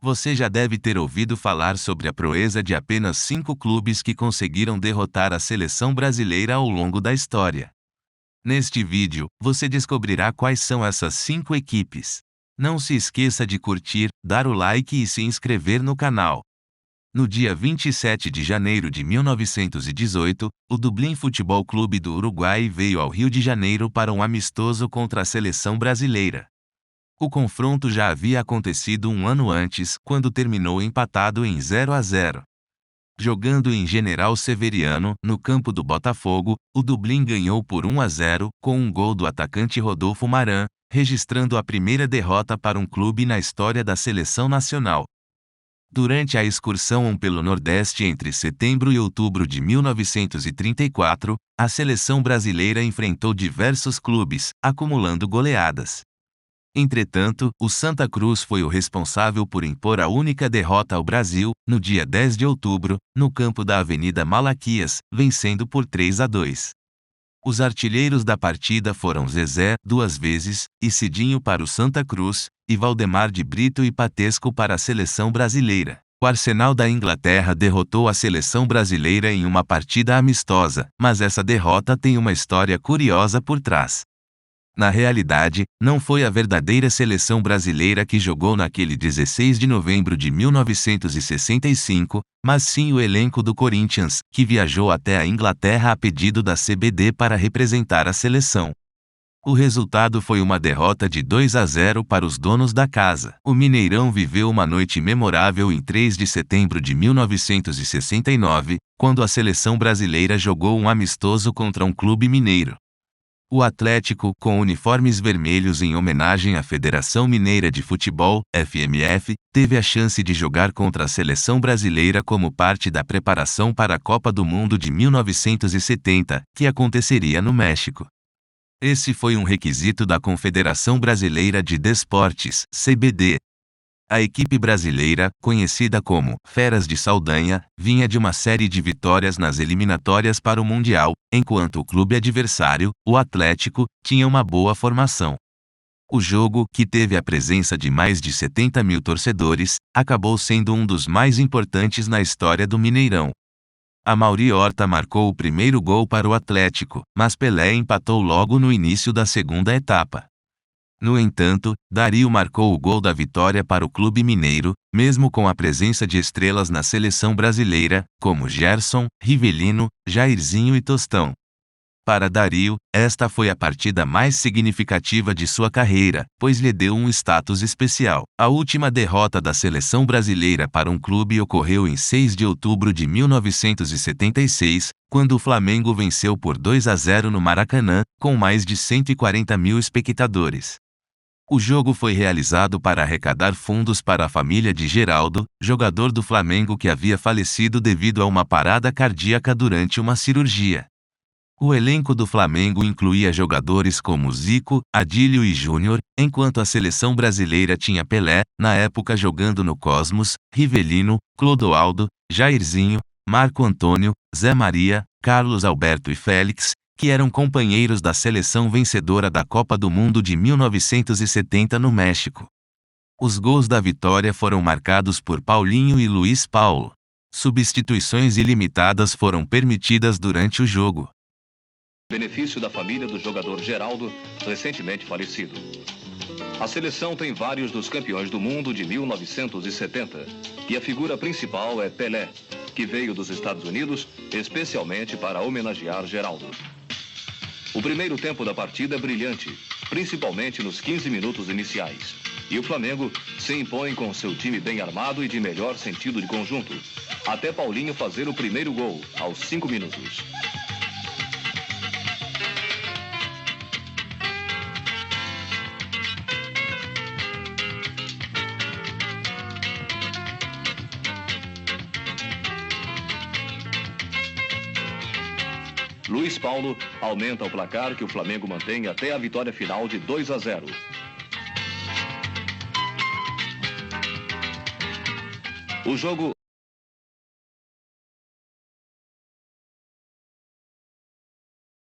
Você já deve ter ouvido falar sobre a proeza de apenas 5 clubes que conseguiram derrotar a seleção brasileira ao longo da história. Neste vídeo, você descobrirá quais são essas 5 equipes. Não se esqueça de curtir, dar o like e se inscrever no canal. No dia 27 de janeiro de 1918, o Dublin Futebol Clube do Uruguai veio ao Rio de Janeiro para um amistoso contra a seleção brasileira. O confronto já havia acontecido um ano antes, quando terminou empatado em 0-0. Jogando em General Severiano, no campo do Botafogo, o Dublin ganhou por 1-0, com um gol do atacante Rodolfo Maran, registrando a primeira derrota para um clube na história da seleção nacional. Durante a excursão pelo Nordeste entre setembro e outubro de 1934, a seleção brasileira enfrentou diversos clubes, acumulando goleadas. Entretanto, o Santa Cruz foi o responsável por impor a única derrota ao Brasil, no dia 10 de outubro, no campo da Avenida Malaquias, vencendo por 3-2. Os artilheiros da partida foram Zezé, 2 vezes, e Cidinho para o Santa Cruz, e Valdemar de Brito e Patesco para a seleção brasileira. O Arsenal da Inglaterra derrotou a seleção brasileira em uma partida amistosa, mas essa derrota tem uma história curiosa por trás. Na realidade, não foi a verdadeira seleção brasileira que jogou naquele 16 de novembro de 1965, mas sim o elenco do Corinthians, que viajou até a Inglaterra a pedido da CBD para representar a seleção. O resultado foi uma derrota de 2-0 para os donos da casa. O Mineirão viveu uma noite memorável em 3 de setembro de 1969, quando a seleção brasileira jogou um amistoso contra um clube mineiro. O Atlético, com uniformes vermelhos em homenagem à Federação Mineira de Futebol, FMF, teve a chance de jogar contra a seleção brasileira como parte da preparação para a Copa do Mundo de 1970, que aconteceria no México. Esse foi um requisito da Confederação Brasileira de Desportes, CBD. A equipe brasileira, conhecida como Feras de Saldanha, vinha de uma série de vitórias nas eliminatórias para o Mundial, enquanto o clube adversário, o Atlético, tinha uma boa formação. O jogo, que teve a presença de mais de 70 mil torcedores, acabou sendo um dos mais importantes na história do Mineirão. Amaury Horta marcou o primeiro gol para o Atlético, mas Pelé empatou logo no início da segunda etapa. No entanto, Dario marcou o gol da vitória para o clube mineiro, mesmo com a presença de estrelas na seleção brasileira, como Gerson, Rivelino, Jairzinho e Tostão. Para Dario, esta foi a partida mais significativa de sua carreira, pois lhe deu um status especial. A última derrota da seleção brasileira para um clube ocorreu em 6 de outubro de 1976, quando o Flamengo venceu por 2-0 no Maracanã, com mais de 140 mil espectadores. O jogo foi realizado para arrecadar fundos para a família de Geraldo, jogador do Flamengo que havia falecido devido a uma parada cardíaca durante uma cirurgia. O elenco do Flamengo incluía jogadores como Zico, Adílio e Júnior, enquanto a seleção brasileira tinha Pelé, na época jogando no Cosmos, Rivelino, Clodoaldo, Jairzinho, Marco Antônio, Zé Maria, Carlos Alberto e Félix, que eram companheiros da seleção vencedora da Copa do Mundo de 1970 no México. Os gols da vitória foram marcados por Paulinho e Luiz Paulo. Substituições ilimitadas foram permitidas durante o jogo. Benefício da família do jogador Geraldo, recentemente falecido. A seleção tem vários dos campeões do mundo de 1970, e a figura principal é Pelé, que veio dos Estados Unidos especialmente para homenagear Geraldo. O primeiro tempo da partida é brilhante, principalmente nos 15 minutos iniciais. E o Flamengo se impõe com seu time bem armado e de melhor sentido de conjunto, até Paulinho fazer o primeiro gol, aos 5 minutos. Luiz Paulo aumenta o placar que o Flamengo mantém até a vitória final de 2-0. O jogo